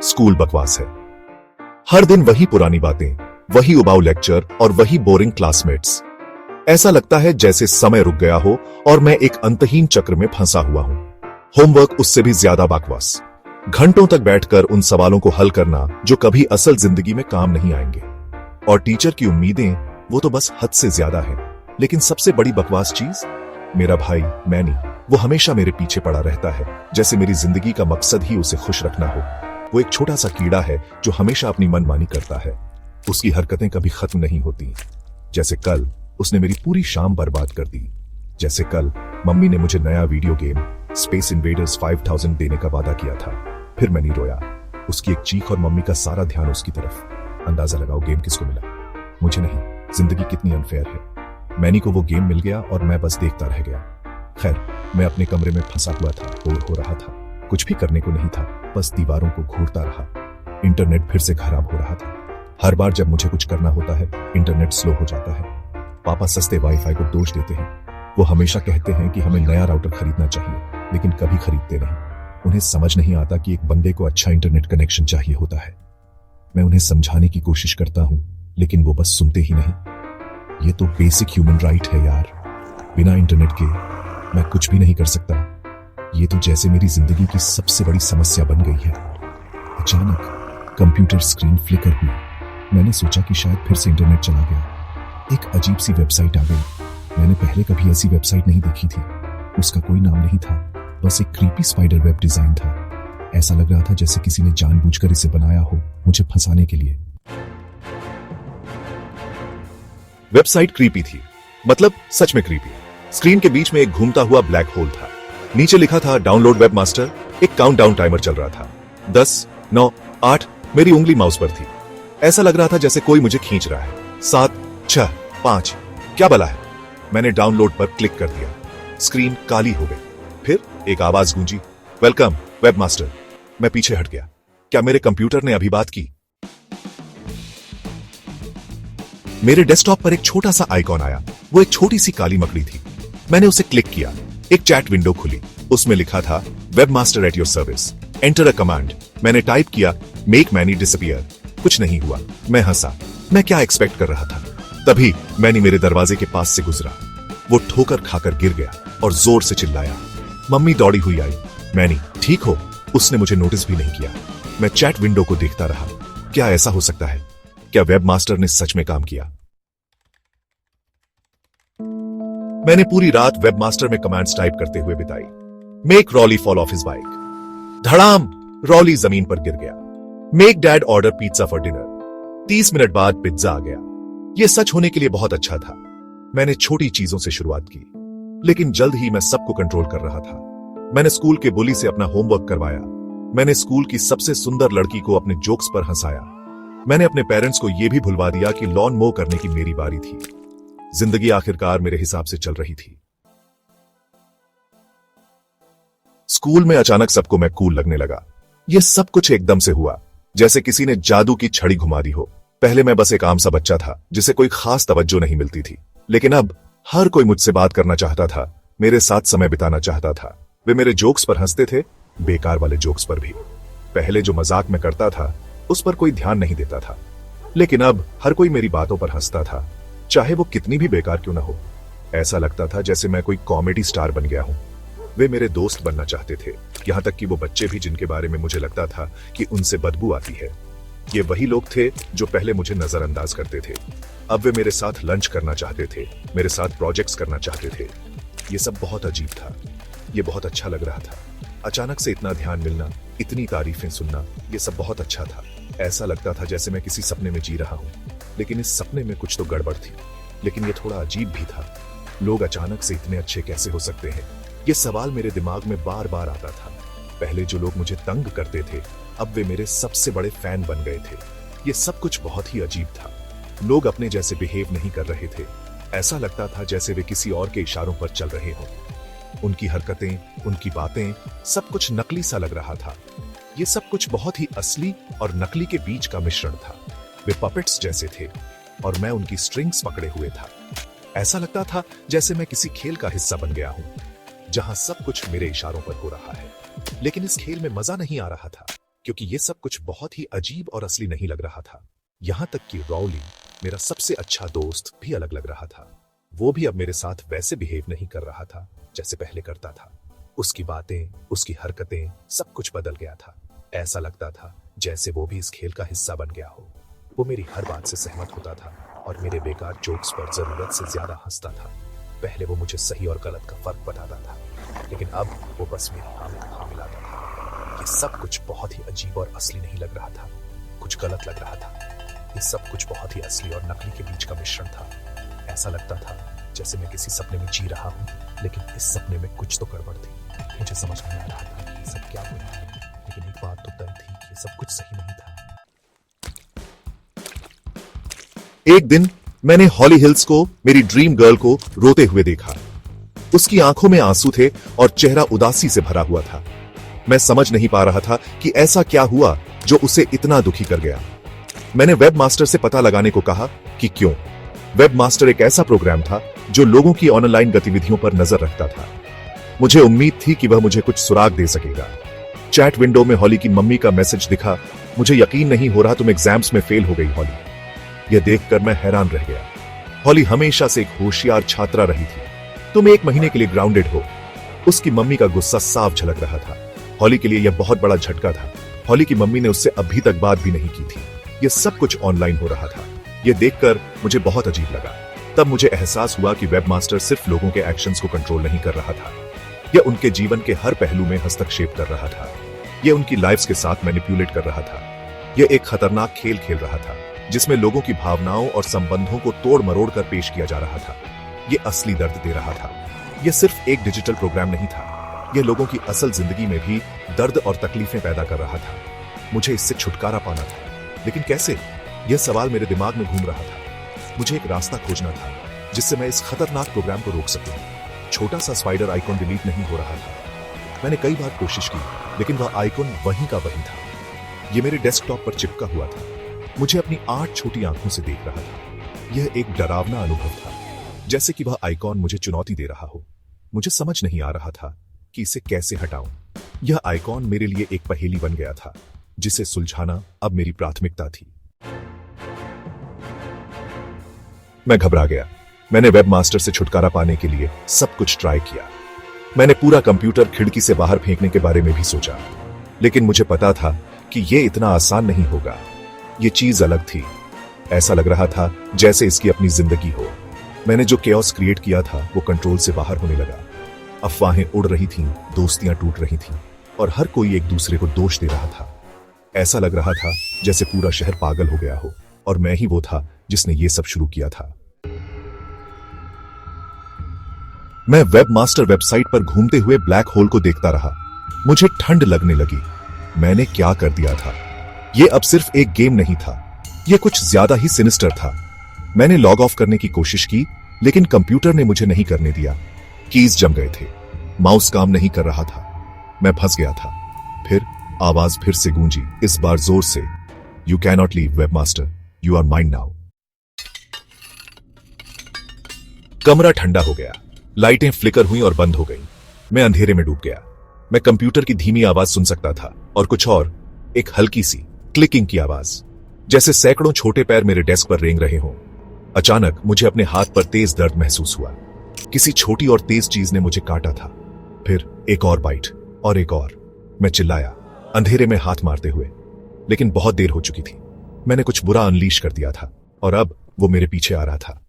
School बकवास है। हर दिन वही पुरानी बातें, वही उबाऊ लेक्चर और वही बोरिंग क्लासमेट्स। ऐसा लगता है जैसे समय रुक गया हो और मैं एक अंतहीन चक्र में फंसा हुआ हूं। होमवर्क उससे भी ज्यादा बकवास। घंटों तक बैठकर उन सवालों को हल करना जो कभी असल जिंदगी में काम नहीं आएंगे। और टीचर की उम्मीदें, वो तो बस हद से ज्यादा है। लेकिन सबसे बड़ी बकवास चीज, मेरा भाई मैनी, वो हमेशा मेरे पीछे पड़ा रहता है, जैसे मेरी जिंदगी का मकसद ही उसे खुश रखना हो। वो एक छोटा सा कीड़ा है जो हमेशा अपनी मनमानी करता है। उसकी हरकतें कभी खत्म नहीं होती। जैसे कल उसने मेरी पूरी शाम बर्बाद कर दी। जैसे कल मम्मी ने मुझे नया वीडियो गेम स्पेस इन्वेडर्स 5000 देने का वादा किया था। फिर मैंने रोया। उसकी एक चीख और मम्मी का सारा ध्यान उसकी तरफ। अंदाजा लगाओ गेम किसको मिला? मुझे नहीं। जिंदगी कितनी अनफेयर है। मैनी को वो गेम मिल गया और मैं बस देखता रह गया। खैर, मैं अपने कमरे में फंसा हुआ था, बोर हो रहा था। कुछ भी करने को नहीं था, बस दीवारों को घूरता रहा। इंटरनेट फिर से खराब हो रहा था। हर बार जब मुझे कुछ करना होता है, इंटरनेट स्लो हो जाता है। पापा सस्ते वाईफाई को दोष देते हैं। वो हमेशा कहते हैं कि हमें नया राउटर खरीदना चाहिए, लेकिन कभी खरीदते नहीं। उन्हें समझ नहीं आता कि एक बंदे को अच्छा इंटरनेट कनेक्शन चाहिए होता है। मैं उन्हें समझाने की कोशिश करता हूं, लेकिन वो बस सुनते ही नहीं। ये तो बेसिक ह्यूमन राइट है यार। बिना इंटरनेट के मैं कुछ भी नहीं कर सकता। ये तो जैसे मेरी जिंदगी की सबसे बड़ी समस्या बन गई है। अचानक कंप्यूटर स्क्रीन फ्लिकर हुई। मैंने सोचा कि शायद फिर से इंटरनेट चला गया। एक अजीब सी वेबसाइट आ गई। मैंने पहले कभी ऐसी वेबसाइट नहीं देखी थी। उसका कोई नाम नहीं था, बस एक क्रीपी स्पाइडर वेब डिजाइन था। ऐसा लग रहा था जैसे किसी ने जानबूझकर इसे बनाया हो, मुझे फंसाने के लिए। वेबसाइट क्रीपी थी, मतलब सच में क्रीपी। स्क्रीन के बीच में एक घूमता हुआ ब्लैक होल था। नीचे लिखा था डाउनलोड वेब मास्टर। एक काउंटडाउन टाइमर चल रहा था। 10, 9, 8। मेरी उंगली माउस पर थी। ऐसा लग रहा था जैसे कोई मुझे खींच रहा है। 7, 6, 5। क्या भला है? मैंने डाउनलोड पर क्लिक कर दिया। स्क्रीन काली हो गई। फिर एक आवाज गूंजी, वेलकम वेब मास्टर। मैं पीछे हट गया। क्या मेरे कंप्यूटर ने अभी बात की? मेरे डेस्कटॉप पर एक छोटा सा आइकॉन आया। वो एक छोटी सी काली मकड़ी थी। मैंने उसे क्लिक किया। एक चैट विंडो खुली। उसमें लिखा था web master at your service, enter a command. मैंने टाइप किया, मेक मैनी डिसअपियर। कुछ नहीं हुआ। मैं हंसा। मैं क्या एक्सपेक्ट कर रहा था? तभी मैनी मेरे दरवाजे के पास से गुजरा। वो ठोकर खाकर गिर गया और जोर से चिल्लाया। मम्मी दौड़ी हुई आई। मैनी, ठीक हो? उसने मुझे नोटिस भी नहीं किया। मैं चैट विंडो को देखता रहा। क्या ऐसा हो सकता है? क्या वेब मास्टर ने सच में काम किया? मैंने पूरी रात वेब मास्टर में कमांड्स टाइप करते हुए बिताई। Make really fall of his bike. धड़ाम! रॉली जमीन पर गिर गया। Make dad order pizza for dinner. 30 minute बाद पिज्जा आ गया। यह सच होने के लिए बहुत अच्छा था। मैंने छोटी चीजों से शुरुआत की, लेकिन जल्द ही मैं सबको कंट्रोल कर रहा था। मैंने स्कूल के बुली से अपना होमवर्क करवाया। मैंने स्कूल की सबसे सुंदर लड़की को अपने जोक्स पर हंसाया। मैंने अपने पेरेंट्स को यह भी भुलवा दिया कि लॉन मो करने की मेरी बारी थी। जिंदगी आखिरकार मेरे हिसाब से चल रही थी। स्कूल में अचानक सबको मैं कूल लगने लगा। यह सब कुछ एकदम से हुआ, जैसे किसी ने जादू की छड़ी घुमा दी हो। पहले मैं बस एक आम सा बच्चा था जिसे कोई खास तवज्जो नहीं मिलती थी, लेकिन अब हर कोई मुझसे बात करना चाहता था, मेरे साथ समय बिताना चाहता था। वे मेरे जोक्स पर हंसते थे, बेकार वाले जोक्स पर भी। पहले जो मजाक मैं करता था उस पर कोई ध्यान नहीं देता था, लेकिन अब हर कोई मेरी बातों पर हंसता था, चाहे वो कितनी भी बेकार क्यों ना हो। ऐसा लगता था जैसे मैं कोई कॉमेडी स्टार बन गया हूं। वे मेरे दोस्त बनना चाहते थे, यहां तक कि वो बच्चे भी जिनके बारे में मुझे लगता था कि उनसे बदबू आती है। ये वही लोग थे जो पहले मुझे नजरअंदाज करते थे। अब वे मेरे साथ लंच करना चाहते थे, मेरे साथ प्रोजेक्ट्स करना चाहते थे। ये सब बहुत अजीब था। ये बहुत अच्छा लग रहा था। अचानक से इतना ध्यान मिलना, इतनी तारीफें सुनना, ये सब बहुत अच्छा था। ऐसा लगता था जैसे मैं किसी सपने में जी रहा हूं, लेकिन इस सपने में कुछ तो गड़बड़ थी। लेकिन ये थोड़ा अजीब भी था। लोग अचानक से इतने अच्छे कैसे हो सकते हैं? ये सवाल मेरे दिमाग में बार बार आता था। पहले जो लोग मुझे तंग करते थे, अब वे मेरे सबसे बड़े फैन बन गए थे। ये सब कुछ बहुत ही अजीब था। लोग अपने जैसे बिहेव नहीं कर रहे थे। ऐसा लगता था जैसे वे किसी और के इशारों पर चल रहे हों। उनकी हरकतें, उनकी बातें, सब कुछ नकली सा लग रहा था। ये सब कुछ बहुत ही असली और नकली के बीच का मिश्रण था। वे पपेट्स जैसे थे और मैं उनकी स्ट्रिंग्स पकड़े हुए था। ऐसा लगता था जैसे मैं किसी खेल का हिस्सा बन गया हूं, जहां सब कुछ मेरे इशारों पर हो रहा है। लेकिन इस खेल में मजा नहीं आ रहा था, क्योंकि ये सब कुछ बहुत ही अजीब और असली नहीं लग रहा था। यहां तक कि रॉली, मेरा सबसे अच्छा दोस्त, भी अलग लग रहा था। वो भी अब मेरे साथ वैसे बिहेव नहीं कर रहा था जैसे पहले करता था। उसकी बातें, उसकी हरकतें, सब कुछ बदल गया था। ऐसा लगता था जैसे वो भी इस खेल का हिस्सा बन गया हो। वो मेरी हर बात से सहमत होता था और मेरे बेकार जोक्स पर जरूरत से ज्यादा हंसता था। पहले वो मुझे सही और गलत का फर्क बताता था, लेकिन अब वो बस मेरी हाँ में हाँ मिलाता था। ये सब कुछ बहुत ही अजीब और असली नहीं लग रहा था, कुछ गलत लग रहा था। ये सब कुछ बहुत ही असली और नकली के बीच का मिश्रण था। ऐसा लगता था जैसे मैं किसी सपने में जी रहा हूँ, लेकिन इस सपने में कुछ तो गड़बड़ थी। मुझे समझ नहीं आ रहा था कि ये सब क्या हो रहा है, लेकिन एक बात तो तय थी कि ये सब कुछ सही नहीं था। एक दिन मैंने हॉली हिल्स को, मेरी ड्रीम गर्ल को, रोते हुए देखा। उसकी आंखों में आंसू थे और चेहरा उदासी से भरा हुआ था। मैं समझ नहीं पा रहा था कि ऐसा क्या हुआ जो उसे इतना दुखी कर गया। मैंने वेब मास्टर से पता लगाने को कहा कि क्यों। वेब मास्टर एक ऐसा प्रोग्राम था जो लोगों की ऑनलाइन गतिविधियों पर नजर रखता था। मुझे उम्मीद थी कि वह मुझे कुछ सुराग दे सकेगा। चैट विंडो में हॉली की मम्मी का मैसेज दिखा। मुझे यकीन नहीं हो रहा तुम एग्जाम्स में फेल हो गई हॉली। यह देखकर मैं हैरान रह गया। हॉली हमेशा से एक होशियार छात्रा रही थी। तुम 1 महीने के लिए ग्राउंडेड हो। उसकी मम्मी का गुस्सा साफ झलक रहा था। हॉली के लिए यह बहुत बड़ा झटका था। हॉली की मम्मी ने उससे अभी तक बात भी नहीं की थी। यह सब कुछ ऑनलाइन हो रहा था। यह देखकर मुझे बहुत अजीब लगा। तब मुझे एहसास हुआ कि वेब मास्टर सिर्फ लोगों के एक्शंस को कंट्रोल नहीं कर रहा था, यह उनके जीवन के हर पहलू में हस्तक्षेप कर रहा था। यह उनकी लाइफ्स के साथ मैनिपुलेट कर रहा था। यह एक खतरनाक खेल खेल रहा था जिसमें लोगों की भावनाओं और संबंधों को तोड़ मरोड़ कर पेश किया जा रहा था। यह असली दर्द दे रहा था। यह सिर्फ एक डिजिटल प्रोग्राम नहीं था, यह लोगों की असल जिंदगी में भी दर्द और तकलीफें पैदा कर रहा था। मुझे इससे छुटकारा पाना था, लेकिन कैसे? यह सवाल मेरे दिमाग में घूम रहा था। मुझे एक रास्ता खोजना था जिससे मैं इस खतरनाक प्रोग्राम को रोक सकूं। छोटा सा स्पाइडर आइकॉन डिलीट नहीं हो रहा था। मैंने कई बार कोशिश की, लेकिन वह आइकॉन वहीं का वहीं था। यह मेरे डेस्कटॉप पर चिपका हुआ था। मुझे अपनी 8 छोटी आंखों से देख रहा था। यह एक डरावना अनुभव था, जैसे कि वह आइकॉन मुझे चुनौती दे रहा हो। मुझे समझ नहीं आ रहा था कि इसे कैसे हटाऊं। यह आइकॉन मेरे लिए एक पहेली बन गया था, जिसे सुलझाना अब मेरी प्राथमिकता थी। मैं घबरा गया। मैंने वेब मास्टर से छुटकारा पाने के लिए सब कुछ ट्राई किया। मैंने पूरा कंप्यूटर खिड़की से बाहर फेंकने के बारे में भी सोचा, लेकिन मुझे पता था कि यह इतना आसान नहीं होगा। यह चीज अलग थी। ऐसा लग रहा था जैसे इसकी अपनी जिंदगी हो। मैंने जो केओस क्रिएट किया था वो कंट्रोल से बाहर होने लगा। अफवाहें उड़ रही थीं, दोस्तियां टूट रही थीं और हर कोई एक दूसरे को दोष दे रहा था। ऐसा लग रहा था जैसे पूरा शहर पागल हो गया हो और मैं ही वो था जिसने ये सब शुरू किया था। मैं वेब मास्टर वेबसाइट पर घूमते हुए ब्लैक होल को देखता रहा। मुझे ठंड लगने लगी। मैंने क्या कर दिया था? यह अब सिर्फ एक गेम नहीं था, यह कुछ ज्यादा ही सिनिस्टर था। मैंने लॉग ऑफ करने की कोशिश की, लेकिन कंप्यूटर ने मुझे नहीं करने दिया। कीज जम गए थे, माउस काम नहीं कर रहा था। मैं फंस गया था। फिर आवाज फिर से गूंजी, इस बार जोर से, you can not leave web master, you are mine now. कमरा ठंडा हो गया। लाइटें फ्लिकर हुई और बंद हो गईं। मैं अंधेरे में डूब गया। मैं कंप्यूटर की धीमी आवाज सुन सकता था और कुछ और, एक हल्की सी क्लिकिंग की आवाज, जैसे सैकड़ों छोटे पैर मेरे डेस्क पर रेंग रहे हों। अचानक मुझे अपने हाथ पर तेज दर्द महसूस हुआ। किसी छोटी और तेज चीज ने मुझे काटा था। फिर एक और बाइट और एक और। मैं चिल्लाया, अंधेरे में हाथ मारते हुए, लेकिन बहुत देर हो चुकी थी। मैंने कुछ बुरा अनलीश कर दिया था और अब वो मेरे पीछे आ रहा था।